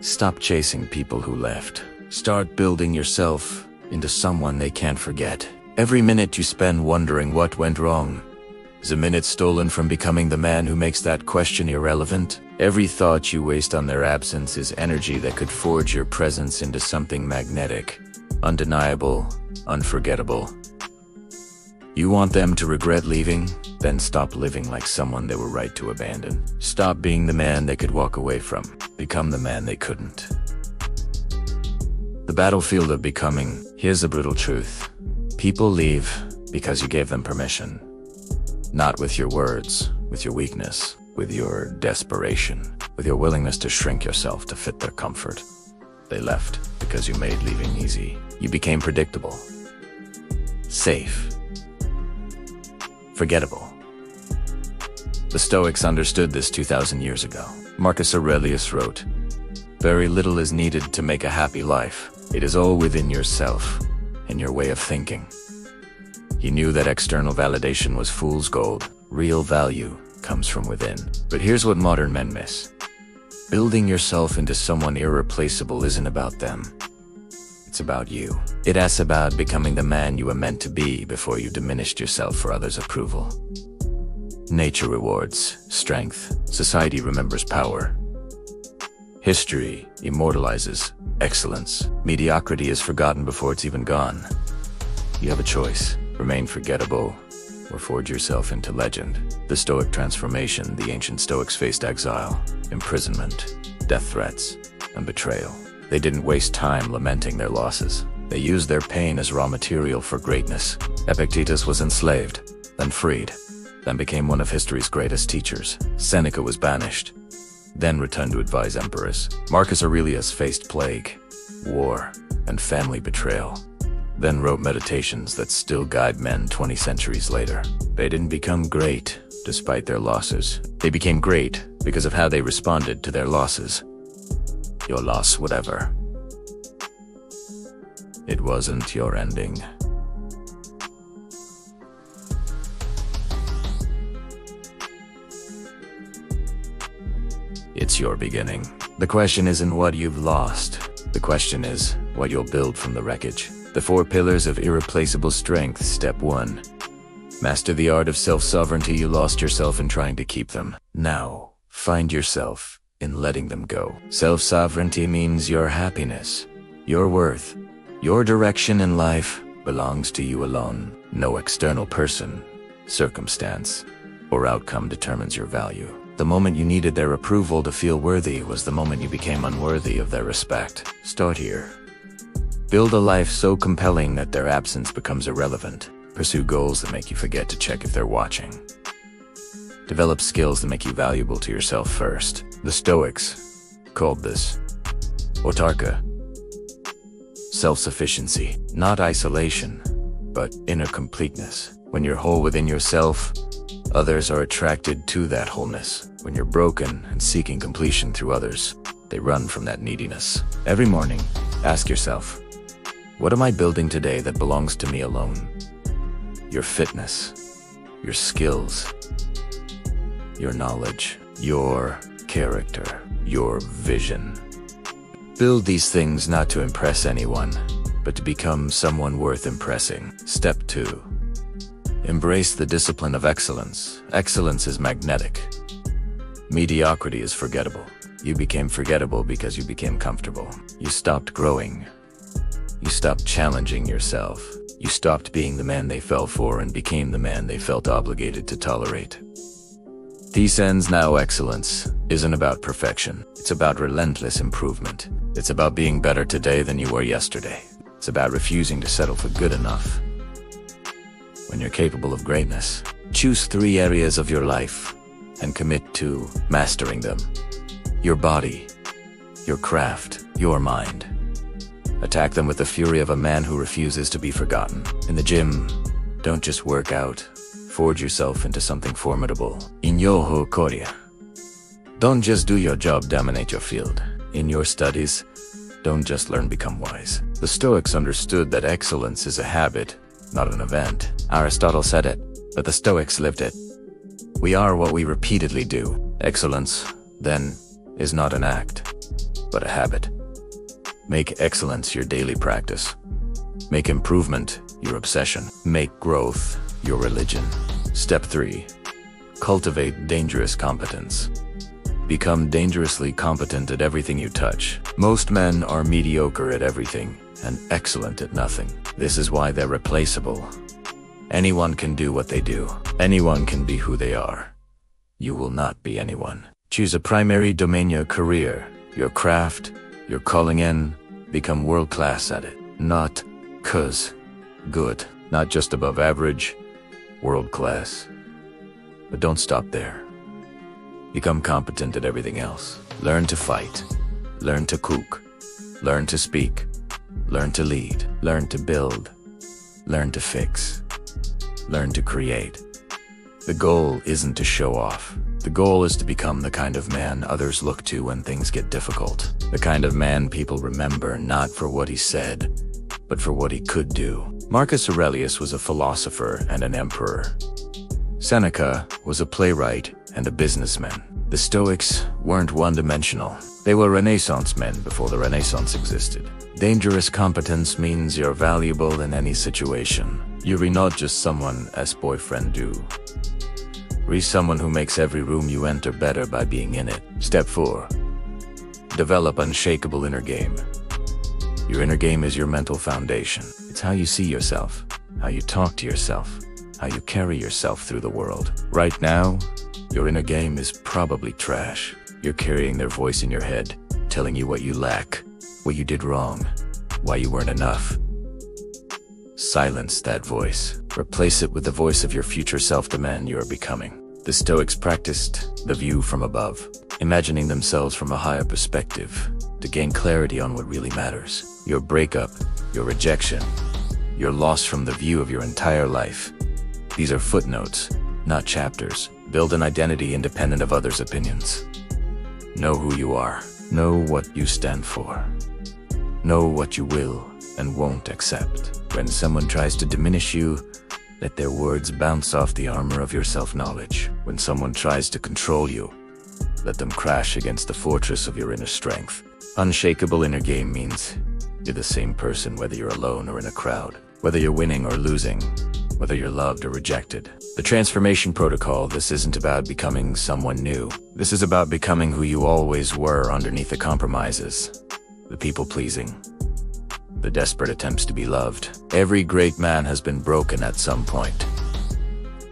Stop chasing people who left. Start building yourself into someone they can't forget. Every minute you spend wondering what went wrong is a minute stolen from becoming the man who makes that question irrelevant. Every thought you waste on their absence is energy that could forge your presence into something magnetic, undeniable, unforgettable. You want them to regret leaving? Then stop living like someone they were right to abandon. Stop being the man they could walk away from. Become the man they couldn't. The battlefield of becoming. Here's the brutal truth. People leave because you gave them permission. Not with your words, with your weakness, with your desperation, with your willingness to shrink yourself to fit their comfort. They left because you made leaving easy. You became predictable, safe, forgettable. The Stoics understood this 2,000 years ago. Marcus Aurelius wrote, "Very little is needed to make a happy life. It is all within yourself and your way of thinking." He knew that external validation was fool's gold. Real value comes from within. But here's what modern men miss. Building yourself into someone irreplaceable isn't about them. It's about you. It's about becoming the man you were meant to be before you diminished yourself for others' approval. Nature rewards strength. Society remembers power. History immortalizes excellence. Mediocrity is forgotten before it's even gone. You have a choice. Remain forgettable, or forge yourself into legend. The Stoic transformation. The ancient Stoics faced exile, imprisonment, death threats, and betrayal. They didn't waste time lamenting their losses. They used their pain as raw material for greatness. Epictetus was enslaved, then freed, then became one of history's greatest teachers. Seneca was banished, then returned to advise emperors. Marcus Aurelius faced plague, war, and family betrayal, then wrote meditations that still guide men 20 centuries later. They didn't become great despite their losses. They became great because of how they responded to their losses. Your loss, whatever. It wasn't your ending. It's your beginning. The question isn't what you've lost. The question is what you'll build from the wreckage. The 4 pillars of irreplaceable strength. Step 1. Master the art of self-sovereignty. You lost yourself in trying to keep them. Now, find yourself in letting them go. Self-sovereignty means your happiness, your worth, your direction in life belongs to you alone. No external person, circumstance, or outcome determines your value. The moment you needed their approval to feel worthy was the moment you became unworthy of their respect. Start here. Build a life so compelling that their absence becomes irrelevant. Pursue goals that make you forget to check if they're watching. Develop skills that make you valuable to yourself first. The Stoics called this autarka, self-sufficiency, not isolation, but inner completeness. When you're whole within yourself, others are attracted to that wholeness. When you're broken and seeking completion through others, they run from that neediness. Every morning, ask yourself, what am I building today that belongs to me alone? Your fitness, your skills, your knowledge, your character, your vision. Build these things not to impress anyone, but to become someone worth impressing. Step 2. Embrace the discipline of excellence. Excellence is magnetic. Mediocrity is forgettable. You became forgettable because you became comfortable. You stopped growing. You stopped challenging yourself. You stopped being the man they fell for and became the man they felt obligated to tolerate. These ends now. Excellence isn't about perfection. It's about relentless improvement. It's about being better today than you were yesterday. It's about refusing to settle for good enough. When you're capable of greatness, choose 3 areas of your life and commit to mastering them. Your body, your craft, your mind. Attack them with the fury of a man who refuses to be forgotten. In the gym, don't just work out. Forge yourself into something formidable. In your career, don't just do your job, dominate your field. In your studies, don't just learn, become wise. The Stoics understood that excellence is a habit, not an event. Aristotle said it, but the Stoics lived it. We are what we repeatedly do. Excellence, then, is not an act. but a habit. Make excellence your daily practice. Make improvement your obsession. Make growth your religion. Step 3. Cultivate dangerous competence. Become dangerously competent at everything you touch. Most men are mediocre at everything and excellent at nothing. This is why they're replaceable. Anyone can do what they do. Anyone can be who they are. You will not be anyone. Choose a primary domain, your career, your craft, your calling in. Become world-class at it. Not 'cause good. Not just above average, world-class. But don't stop there. Become competent at everything else. Learn to fight. Learn to cook. Learn to speak. Learn to lead. Learn to build. Learn to fix. Learn to create. The goal isn't to show off. The goal is to become the kind of man others look to when things get difficult. The kind of man people remember not for what he said, but for what he could do. Marcus Aurelius was a philosopher and an emperor. Seneca was a playwright and a businessman. The Stoics weren't one-dimensional. They were Renaissance men before the Renaissance existed. Dangerous competence means you're valuable in any situation. You're not just someone as boyfriend do. Re someone who makes every room you enter better by being in it. Step 4. Develop unshakable inner game. Your inner game is your mental foundation. It's how you see yourself, how you talk to yourself, how you carry yourself through the world. Right now, your inner game is probably trash. You're carrying their voice in your head, telling you what you lack, what you did wrong, why you weren't enough. Silence that voice. Replace it with the voice of your future self, the man you are becoming. The Stoics practiced the view from above, imagining themselves from a higher perspective to gain clarity on what really matters. Your breakup, your rejection, your loss from the view of your entire life. These are footnotes, not chapters. Build an identity independent of others' opinions. Know who you are. Know what you stand for. Know what you will and won't accept. When someone tries to diminish you, let their words bounce off the armor of your self-knowledge. When someone tries to control you, let them crash against the fortress of your inner strength. Unshakable inner game means you're the same person whether you're alone or in a crowd, whether you're winning or losing, whether you're loved or rejected. The transformation protocol, this isn't about becoming someone new. This is about becoming who you always were underneath the compromises, the people-pleasing, the desperate attempts to be loved. Every great man has been broken at some point.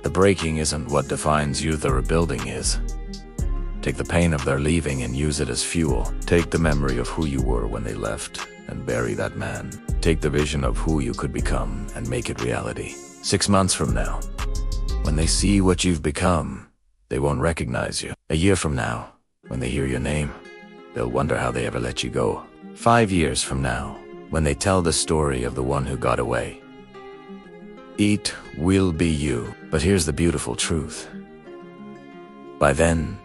The breaking isn't what defines you, the rebuilding is. Take the pain of their leaving and use it as fuel. Take the memory of who you were when they left and bury that man. Take the vision of who you could become and make it reality. 6 months from now, when they see what you've become, they won't recognize you. A year from now, when they hear your name, they'll wonder how they ever let you go. 5 years from now, when they tell the story of the one who got away, it will be you. But here's the beautiful truth. By then,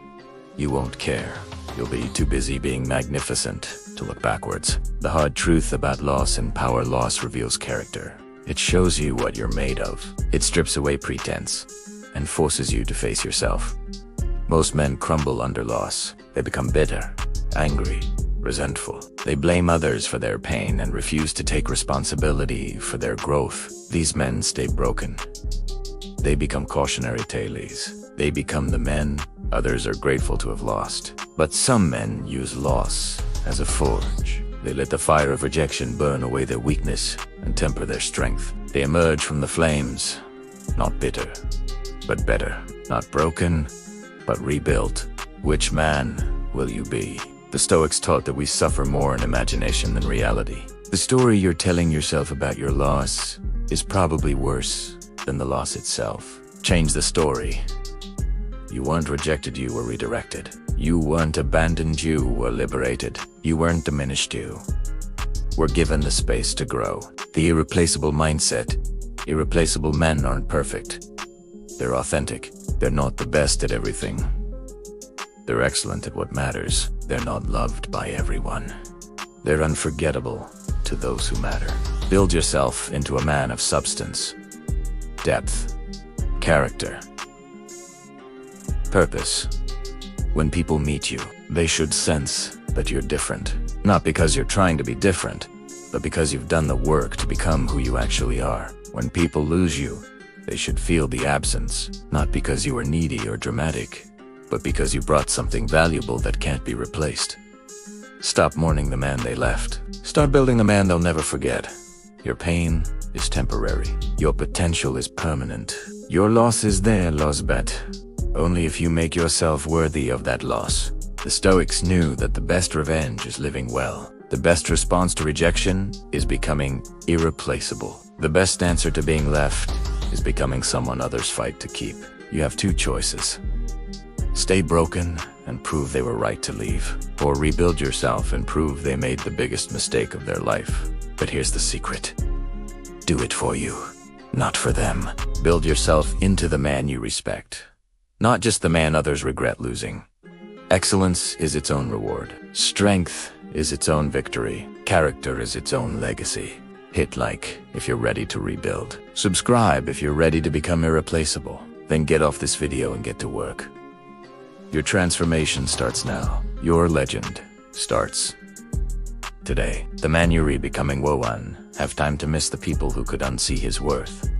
you won't care. You'll be too busy being magnificent to look backwards. The hard truth about loss and power loss reveals character. It shows you what you're made of. It strips away pretense and forces you to face yourself. Most men crumble under loss. They become bitter, angry, resentful. They blame others for their pain and refuse to take responsibility for their growth. These men stay broken. They become cautionary tales. They become the men others are grateful to have lost. But some men use loss as a forge. They let the fire of rejection burn away their weakness and temper their strength. They emerge from the flames, not bitter, but better. Not broken, but rebuilt. Which man will you be? The Stoics taught that we suffer more in imagination than reality. The story you're telling yourself about your loss is probably worse than the loss itself. Change the story. You weren't rejected, you were redirected. You weren't abandoned, you were liberated. You weren't diminished, you were given the space to grow. The irreplaceable mindset. Irreplaceable men aren't perfect. They're authentic. They're not the best at everything. They're excellent at what matters. They're not loved by everyone. They're unforgettable to those who matter. Build yourself into a man of substance, depth, character, purpose. When people meet you, they should sense that you're different. Not because you're trying to be different, but because you've done the work to become who you actually are. When people lose you, they should feel the absence, not because you were needy or dramatic, but because you brought something valuable that can't be replaced. Stop mourning the man they left. Start building the man they'll never forget. Your pain is temporary. Your potential is permanent. Your loss is their loss, but only if you make yourself worthy of that loss. The Stoics knew that the best revenge is living well. The best response to rejection is becoming irreplaceable. The best answer to being left is becoming someone others fight to keep. You have two choices. Stay broken and prove they were right to leave, or rebuild yourself and prove they made the biggest mistake of their life. But here's the secret. Do it for you, not for them. Build yourself into the man you respect, not just the man others regret losing. Excellence is its own reward. Strength is its own victory. Character is its own legacy. Hit like if you're ready to rebuild. Subscribe if you're ready to become irreplaceable. Then get off this video and get to work. Your transformation starts now. Your legend starts today. The man you read becoming Wowan have time to miss the people who could unsee his worth.